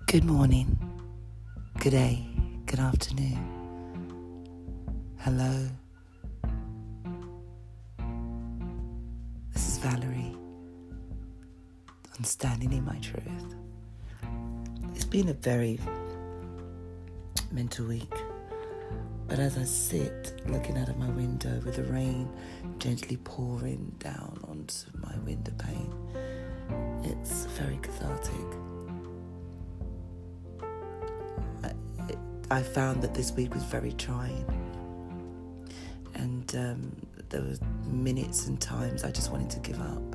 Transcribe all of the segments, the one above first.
Good morning, good day, good afternoon. Hello. This is Valerie on Standing in My Truth. It's been a very mental week, but as I sit looking out of my window with the rain gently pouring down onto my window pane, it's very cathartic. I found that this week was very trying, and there were minutes and times I just wanted to give up.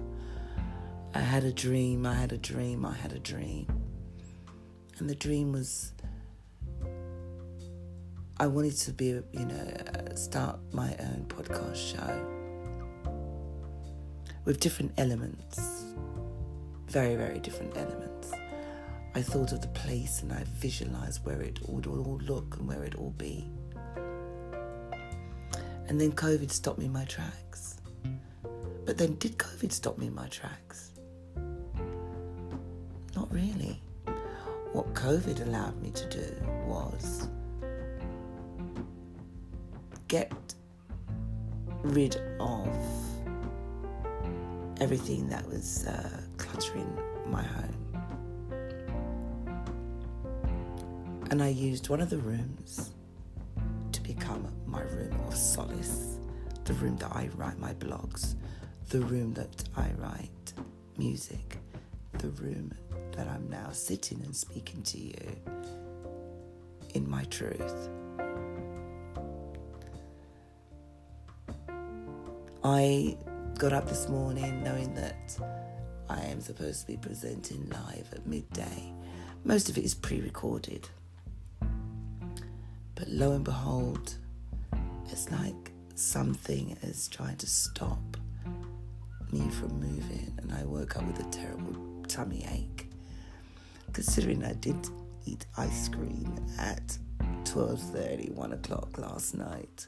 I had a dream, and the dream was I wanted to start my own podcast show with different elements, very, very different elements. I thought of the place and I visualised where it would all look and where it all be. And then COVID stopped me in my tracks. But then did COVID stop me in my tracks? Not really. What COVID allowed me to do was get rid of everything that was cluttering my home. And I used one of the rooms to become my room of solace, the room that I write my blogs, the room that I write music, the room that I'm now sitting and speaking to you in my truth. I got up this morning knowing that I am supposed to be presenting live at midday. Most of it is pre-recorded. But lo and behold, it's like something is trying to stop me from moving, and I woke up with a terrible tummy ache. Considering I did eat ice cream at 12:30, 1 o'clock last night,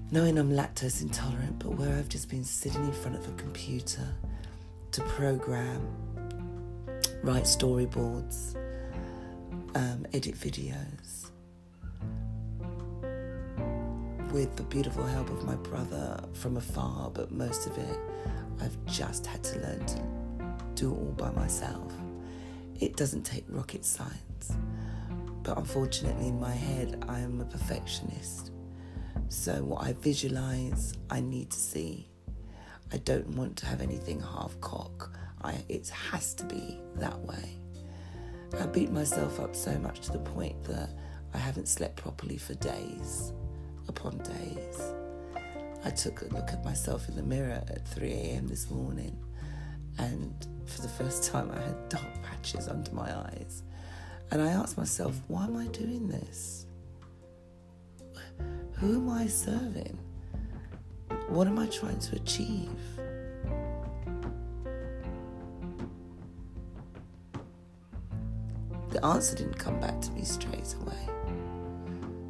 knowing I'm lactose intolerant, but where I've just been sitting in front of a computer to program, write storyboards, edit videos, with the beautiful help of my brother from afar, but most of it I've just had to learn to do all by myself. It doesn't take rocket science, but unfortunately in my head I am a perfectionist. So what I visualise, I need to see. I don't want to have anything half cock. It has to be that way. I beat myself up so much to the point that I haven't slept properly for days upon days. I took a look at myself in the mirror at 3 a.m. this morning, and for the first time I had dark patches under my eyes. And I asked myself, why am I doing this? Who am I serving? What am I trying to achieve? The answer didn't come back to me straight away.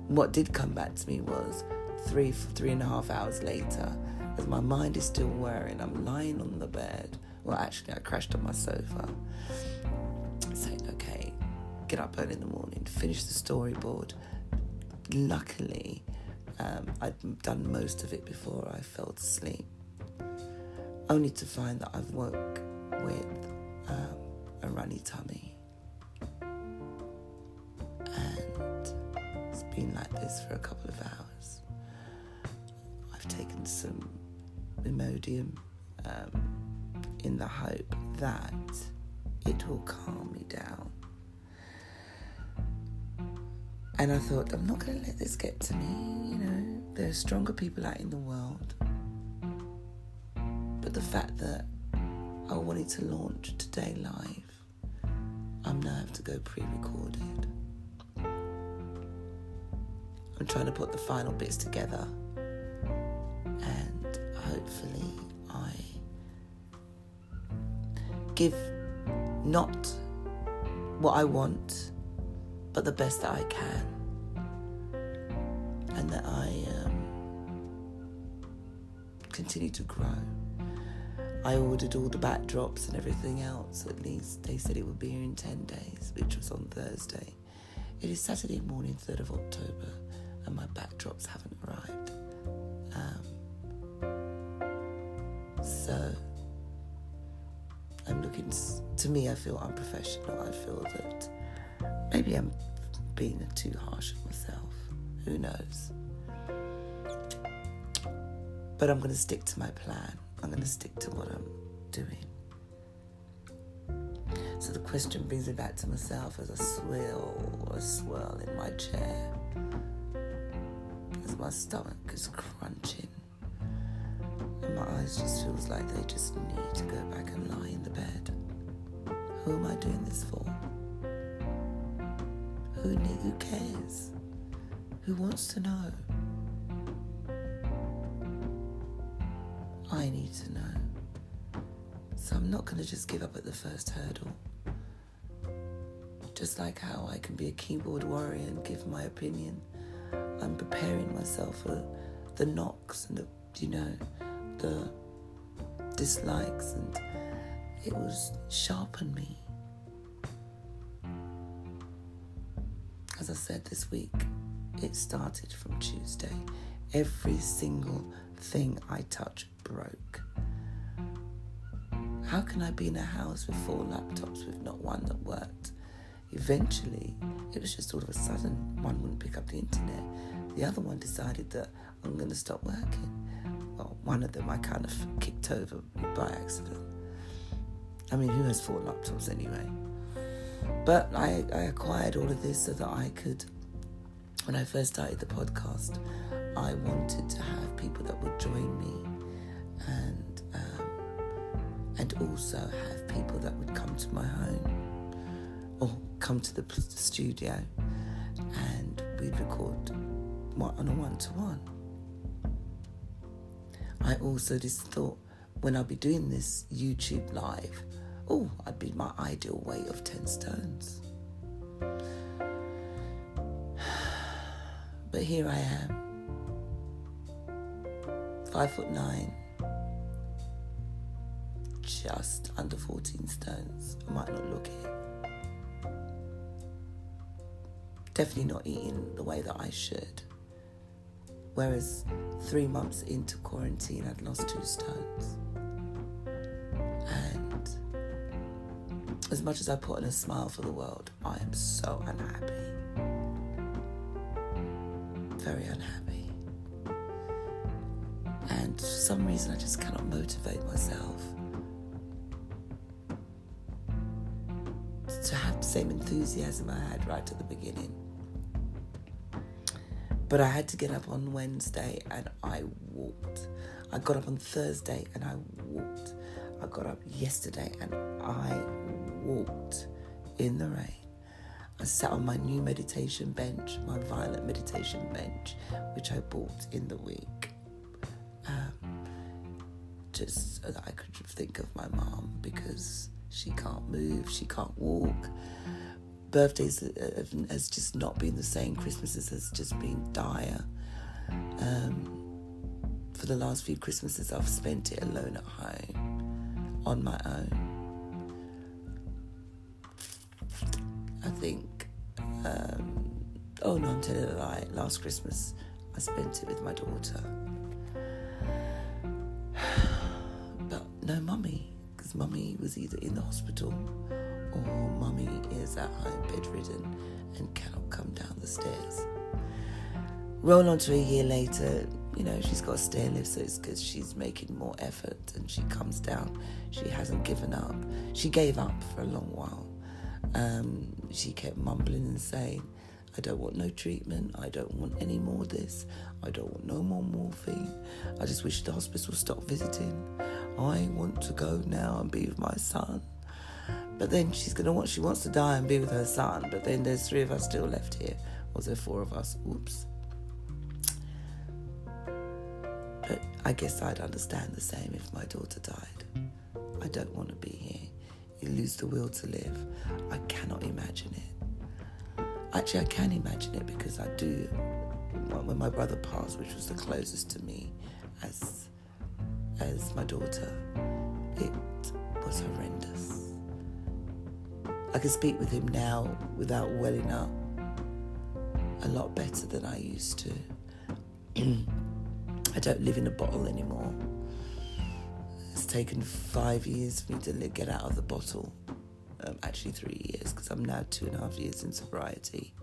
What did come back to me was 3.5 hours later, as my mind is still whirring, I'm lying on the bed. Well, actually, I crashed on my sofa, saying, okay, get up early in the morning, finish the storyboard. Luckily, I'd done most of it before I fell asleep, only to find that I've woke with a runny tummy. Been like this for a couple of hours. I've taken some Imodium in the hope that it will calm me down. And I thought, I'm not going to let this get to me. There are stronger people out in the world. But the fact that I wanted to launch today live, I'm now have to go pre-recorded. I'm trying to put the final bits together, and hopefully I give not what I want, but the best that I can, and that I continue to grow. I ordered all the backdrops and everything else. At least they said it would be here in 10 days, which was on Thursday. It is Saturday morning, 3rd of October, and my backdrops haven't arrived. So I'm looking, to me, I feel unprofessional. I feel that maybe I'm being too harsh on myself. Who knows? But I'm going to stick to my plan. I'm going to stick to what I'm doing. So the question brings me back to myself as I swirl in my chair, as my stomach is crunching and my eyes just feels like they just need to go back and lie in the bed. Who am I doing this for? Who cares? Who wants to know? I need to know. So I'm not going to just give up at the first hurdle. Just like how I can be a keyboard warrior and give my opinion, I'm preparing myself for the knocks and the dislikes, and it will sharpen me. As I said this week, it started from Tuesday. Every single thing I touch broke. How can I be in a house with 4 laptops with not one that worked? Eventually, it was just all of a sudden, one wouldn't pick up the internet. The other one decided that I'm going to stop working. Well, one of them I kind of kicked over by accident. I mean, who has 4 laptops anyway? But I acquired all of this so that I could, when I first started the podcast, I wanted to have people that would join me and also have people that would come to my home or come to the studio, and we'd record on a one-to-one. I also just thought, when I'll be doing this YouTube live, I'd be my ideal weight of 10 stones. But here I am, 5'9", just under 14 stones. I might not look it. Definitely not eating the way that I should. Whereas 3 months into quarantine, I'd lost 2 stones. And as much as I put on a smile for the world, I am so unhappy. Very unhappy. And for some reason, I just cannot motivate myself to have the same enthusiasm I had right at the beginning. But I had to get up on Wednesday and I walked. I got up on Thursday and I walked. I got up yesterday and I walked in the rain. I sat on my new meditation bench, my violet meditation bench, which I bought in the week. Just so that I could think of my mom, because she can't move, she can't walk. Birthdays has just not been the same. Christmases has just been dire. For the last few Christmases, I've spent it alone at home, on my own. I think, I'm telling a lie. Last Christmas, I spent it with my daughter. But no mummy, because mummy was either in the hospital or mummy is at home bedridden and cannot come down the stairs. Roll on to a year later, she's got a stair lift, so it's because she's making more effort and she comes down. She hasn't given up. She gave up for a long while. She kept mumbling and saying, I don't want no treatment. I don't want any more of this. I don't want no more morphine. I just wish the hospital would stop visiting. I want to go now and be with my son. But then she wants to die and be with her son. But then there's 3 of us still left here. Or is there 4 of us? Oops. But I guess I'd understand the same if my daughter died. I don't want to be here. You lose the will to live. I cannot imagine it. Actually, I can imagine it because I do. When my brother passed, which was the closest to me as my daughter, It was horrendous. I can speak with him now without welling up a lot better than I used to. I don't live in a bottle anymore. It's taken 5 years for me to get out of the bottle. Actually 3 years, because I'm now 2.5 years in sobriety.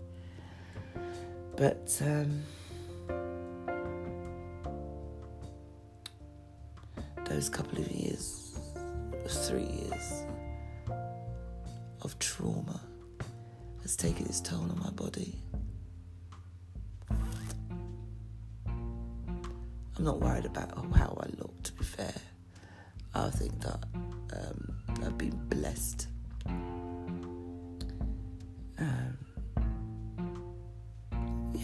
But those couple of years, 3 years of trauma has taken its toll on my body. I'm not worried about how I look, to be fair. I think that I've been blessed.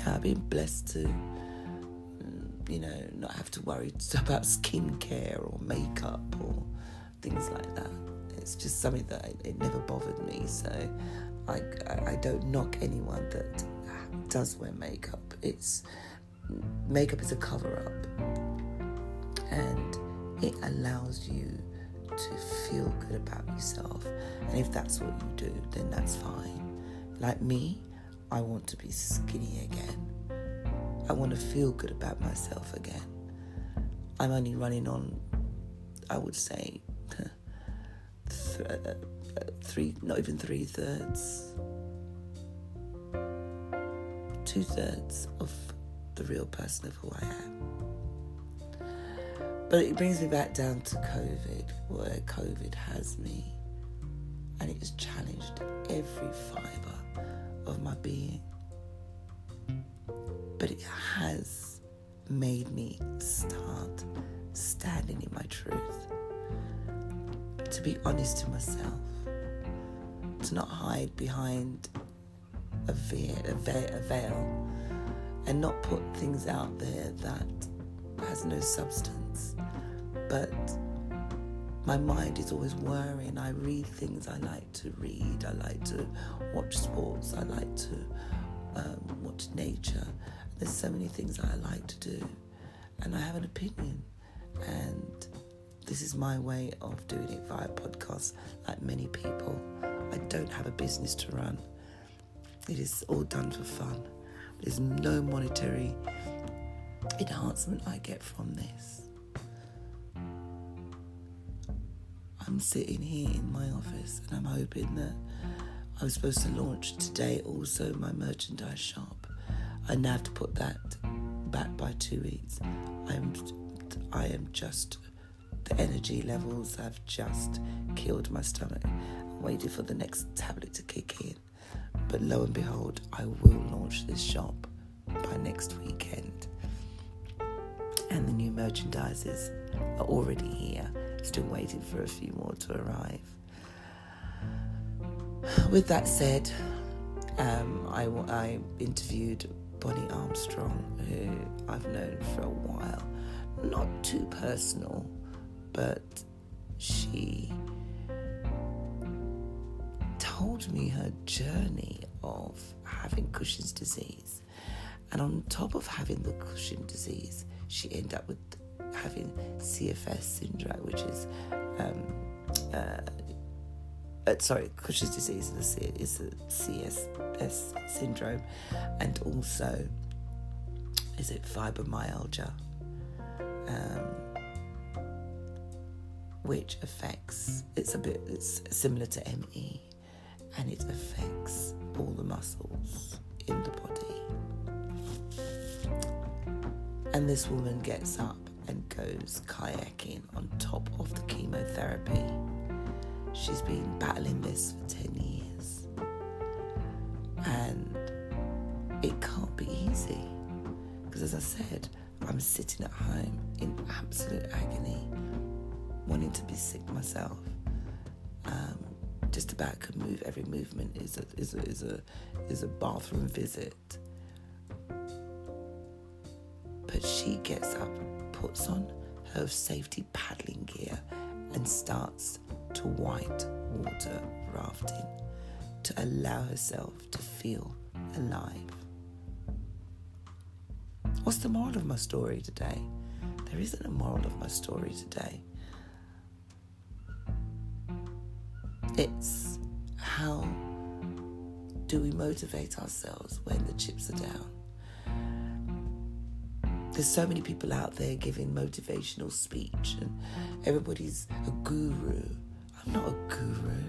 I've been blessed to, not have to worry about skincare or makeup or things like that. It's just something that it never bothered me. So I don't knock anyone that does wear makeup. Makeup is a cover-up, and it allows you to feel good about yourself. And if that's what you do, then that's fine. Like me, I want to be skinny again. I want to feel good about myself again. I'm only running on, I would say, not even 3/3. 2/3 of the real person of who I am. But it brings me back down to COVID, where COVID has me, and it has challenged every fibre of my being. But it has made me start standing in my truth, to be honest to myself, to not hide behind a veil, and not put things out there that has no substance. But my mind is always worrying. I read things I like to read. I like to watch sports. I like to watch nature. There's so many things I like to do, and I have an opinion, and this is my way of doing it via podcast. Like many people, I don't have a business to run. It is all done for fun. There's no monetary enhancement I get from this. I'm sitting here in my office, and I'm hoping that I was supposed to launch today also my merchandise shop. I now have to put that back by 2 weeks. I am just, the energy levels have just killed my stomach. I'm waiting for the next tablet to kick in. But lo and behold, I will launch this shop by next weekend. And the new merchandises are already here, still waiting for a few more to arrive. With that said, I interviewed Bonnie Armstrong, who I've known for a while. Not too personal, but she told me her journey of having Cushing's disease. And on top of having the Cushing's disease, she ended up with having CFS syndrome, which is Cushing's disease is a CFS syndrome, and also is it fibromyalgia, which affects, it's similar to ME, and it affects all the muscles in the body. And this woman gets up and goes kayaking on top of the chemotherapy. She's been battling this for 10 years. And it can't be easy. Because as I said, I'm sitting at home in absolute agony, wanting to be sick myself. Just about could move. Every movement is a bathroom visit. But she gets up, puts on her safety paddling gear, and starts to white water rafting to allow herself to feel alive. What's the moral of my story today? There isn't a moral of my story today. It's how do we motivate ourselves when the chips are down? There's so many people out there giving motivational speech and everybody's a guru. I'm not a guru.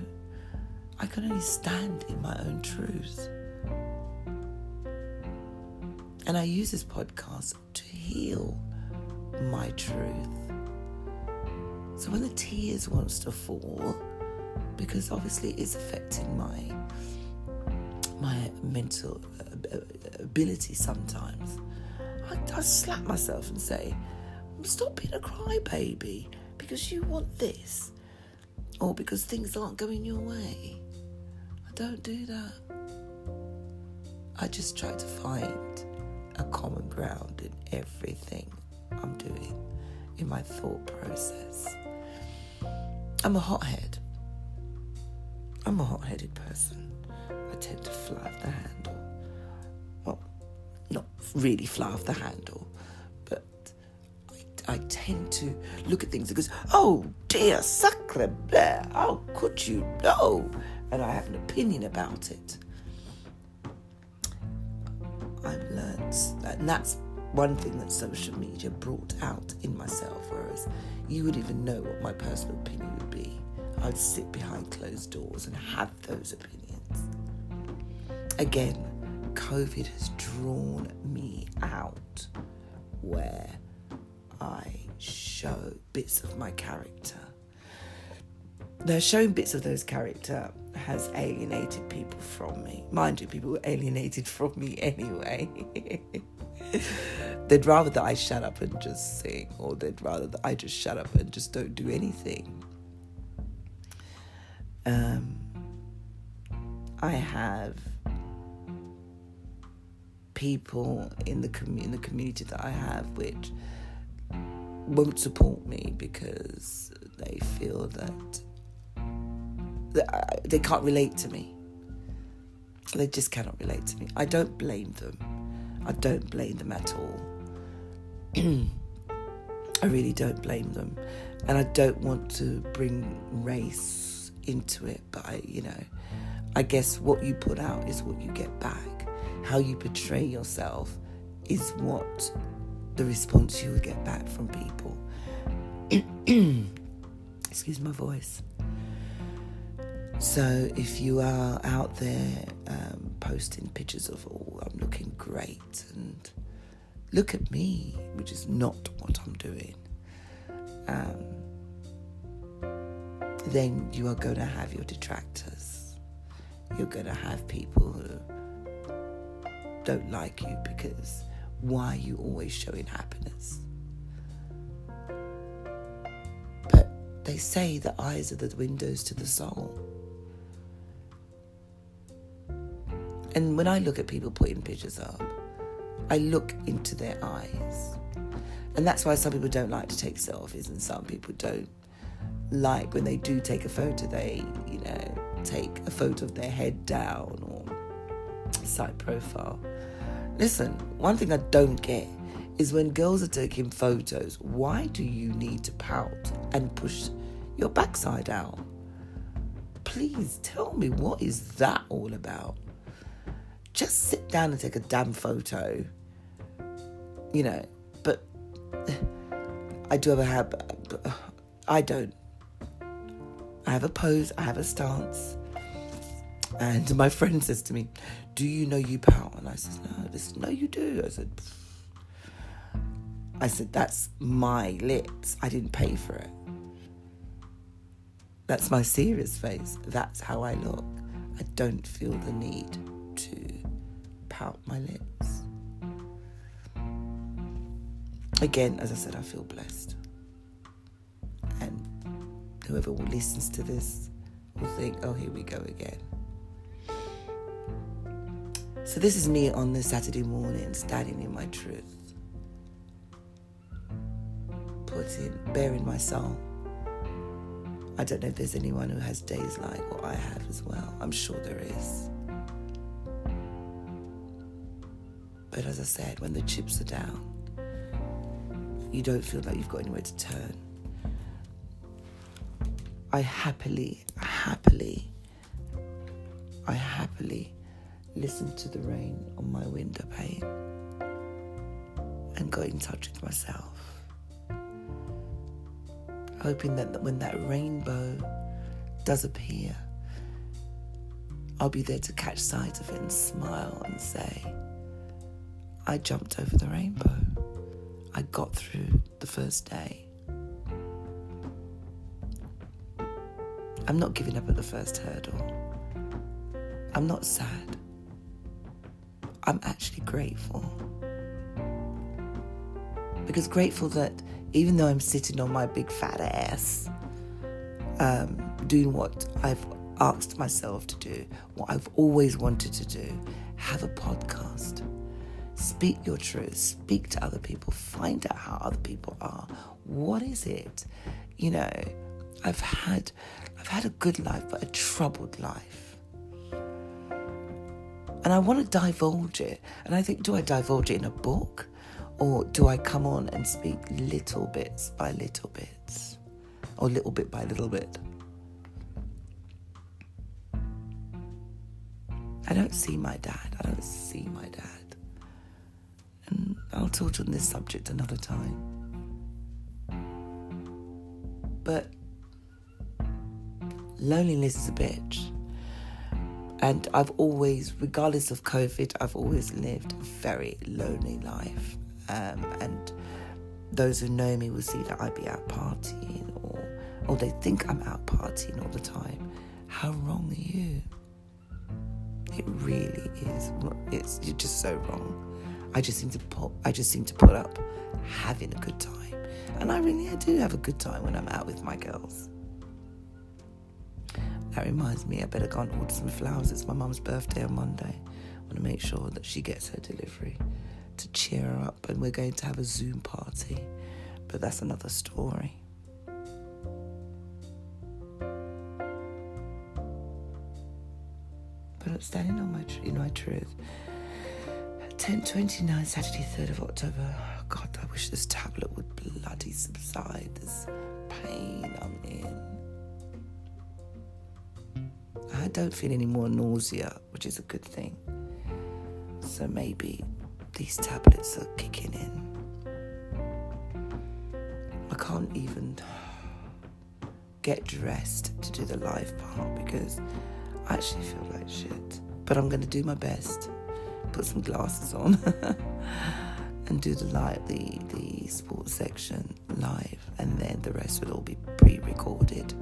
I can only stand in my own truth. And I use this podcast to heal my truth. So when the tears wants to fall, because obviously it's affecting my mental ability sometimes, I slap myself and say, stop being a crybaby because you want this, or because things aren't going your way. I don't do that. I just try to find a common ground in everything I'm doing, in my thought process. I'm a hothead. I'm a hot-headed person. I tend to fly off the handle. Well, not really fly off the handle, but I tend to look at things and go, oh dear, sacre bleu, how could you know? And I have an opinion about it. I've learned, and that's one thing that social media brought out in myself, whereas you wouldn't even know what my personal opinion would be. I'd sit behind closed doors and have those opinions. Again, COVID has drawn me out where I show bits of my character. Now, showing bits of those character has alienated people from me. Mind you, people were alienated from me anyway. They'd rather that I shut up and just sing, or they'd rather that I just shut up and just don't do anything. I have people in the community that I have which won't support me because they feel that they can't relate to me. They just cannot relate to me. I don't blame them. I don't blame them at all. I really don't blame them. And I don't want to bring race into it, but I guess what you put out is what you get back. How you portray yourself is what the response you will get back from people. Excuse my voice. So if you are out there posting pictures of, I'm looking great, and look at me, which is not what I'm doing, then you are going to have your detractors. You're going to have people who don't like you because why are you always showing happiness? But they say the eyes are the windows to the soul. And when I look at people putting pictures up, I look into their eyes. And that's why some people don't like to take selfies, and some people don't like when they do take a photo, they, take a photo of their head down or side profile. Listen, one thing I don't get is when girls are taking photos, why do you need to pout and push your backside out? Please tell me, what is that all about? Just sit down and take a damn photo, but I do have a habit. I don't. I have a pose, I have a stance. And my friend says to me, do you know you pout? And I said, no, you do. I said, that's my lips. I didn't pay for it. That's my serious face. That's how I look. I don't feel the need to pout my lips. Again, as I said, I feel blessed. And whoever listens to this will think, oh, here we go again. So this is me on the Saturday morning, standing in my truth. Bearing my soul. I don't know if there's anyone who has days like what I have as well. I'm sure there is. But as I said, when the chips are down, you don't feel like you've got anywhere to turn. I happily happily listened to the rain on my window pane and got in touch with myself, hoping that when that rainbow does appear, I'll be there to catch sight of it and smile and say, I jumped over the rainbow. I got through the first day. I'm not giving up at the first hurdle. I'm not sad. I'm actually grateful. Because grateful that even though I'm sitting on my big fat ass, doing what I've asked myself to do, what I've always wanted to do, have a podcast, speak your truth, speak to other people, find out how other people are. What is it? You know, I've had a good life, but a troubled life. And I want to divulge it. And I think, do I divulge it in a book? Or do I come on and speak little bits by little bits? Or little bit by little bit? I don't see my dad. And I'll talk on this subject another time. But loneliness is a bitch. And I've always, regardless of COVID, I've always lived a very lonely life. And those who know me will see that I be out partying or they think I'm out partying all the time. How wrong are you? It really is. You're just so wrong. I just seem to put up having a good time. And I do have a good time when I'm out with my girls. That reminds me, I better go and order some flowers. It's my mum's birthday on Monday. I want to make sure that she gets her delivery to cheer her up. And we're going to have a Zoom party. But that's another story. But I'm standing on in my truth. 10:29, Saturday, 3rd of October. Oh God, I wish this tablet would bloody subside. This pain I'm in. I don't feel any more nausea, which is a good thing. So maybe these tablets are kicking in. I can't even get dressed to do the live part because I actually feel like shit. But I'm going to do my best. Put some glasses on and do the sports section live, and then the rest will all be pre-recorded.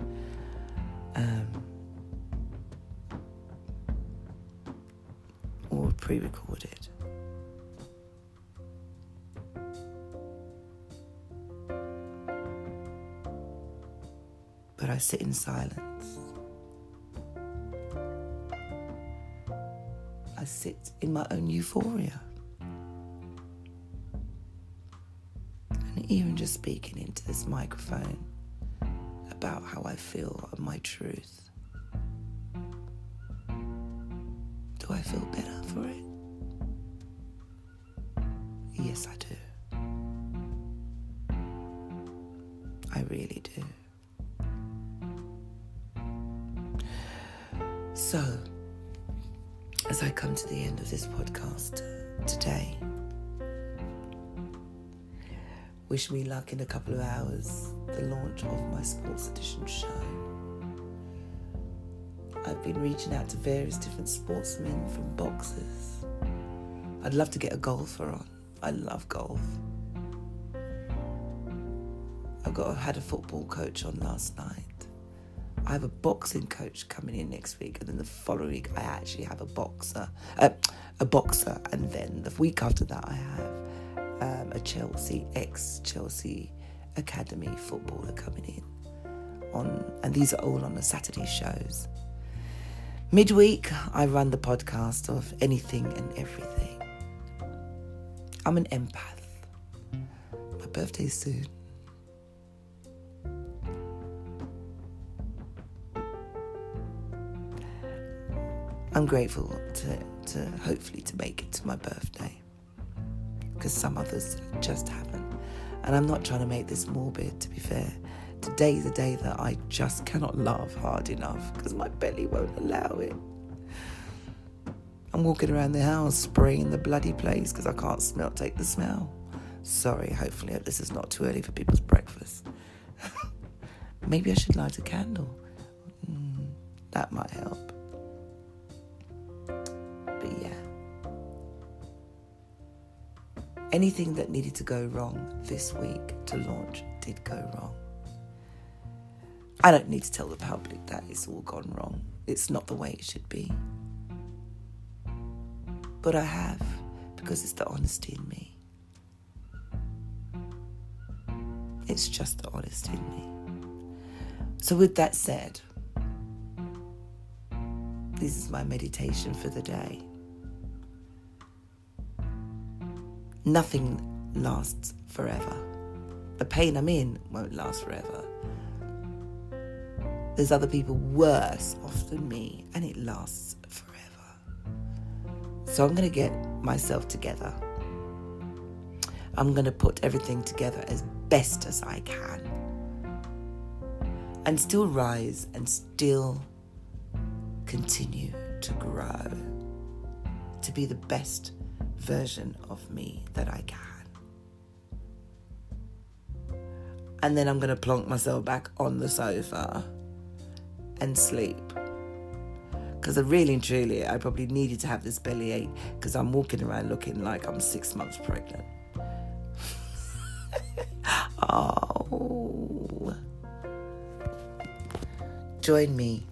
Or pre-recorded. But I sit in silence. I sit in my own euphoria. And even just speaking into this microphone about how I feel and my truth. Do I feel better for it? Yes, I do. I really do. So, as I come to the end of this podcast today, wish me luck in a couple of hours, the launch of my Sports Edition show. I've been reaching out to various different sportsmen, from boxers. I'd love to get a golfer on. I love golf. had a football coach on last night. I have a boxing coach coming in next week, and then the following week I actually have a boxer, and then the week after that I have a ex-Chelsea academy footballer coming in and these are all on the Saturday shows. Midweek, I run the podcast of anything and everything. I'm an empath. My birthday's soon. I'm grateful to hopefully to make it to my birthday, because some others just haven't. And I'm not trying to make this morbid, to be fair. Today's a day that I just cannot laugh hard enough because my belly won't allow it. I'm walking around the house spraying the bloody place because I can't take the smell. Sorry, hopefully this is not too early for people's breakfast. Maybe I should light a candle. That might help. But yeah. Anything that needed to go wrong this week to launch did go wrong. I don't need to tell the public that it's all gone wrong. It's not the way it should be. But I have, because it's the honesty in me. It's just the honesty in me. So with that said, this is my meditation for the day. Nothing lasts forever. The pain I'm in won't last forever. There's other people worse off than me, and it lasts forever. So I'm going to get myself together. I'm going to put everything together as best as I can. And still rise and still continue to grow. To be the best version of me that I can. And then I'm going to plonk myself back on the sofa and sleep. Because I really and truly, I probably needed to have this bellyache because I'm walking around looking like I'm 6 months pregnant. Oh. Join me,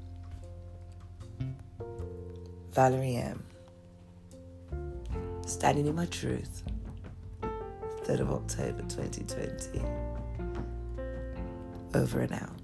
Valerie M. Standing in my truth, 3rd of October 2020. Over and out.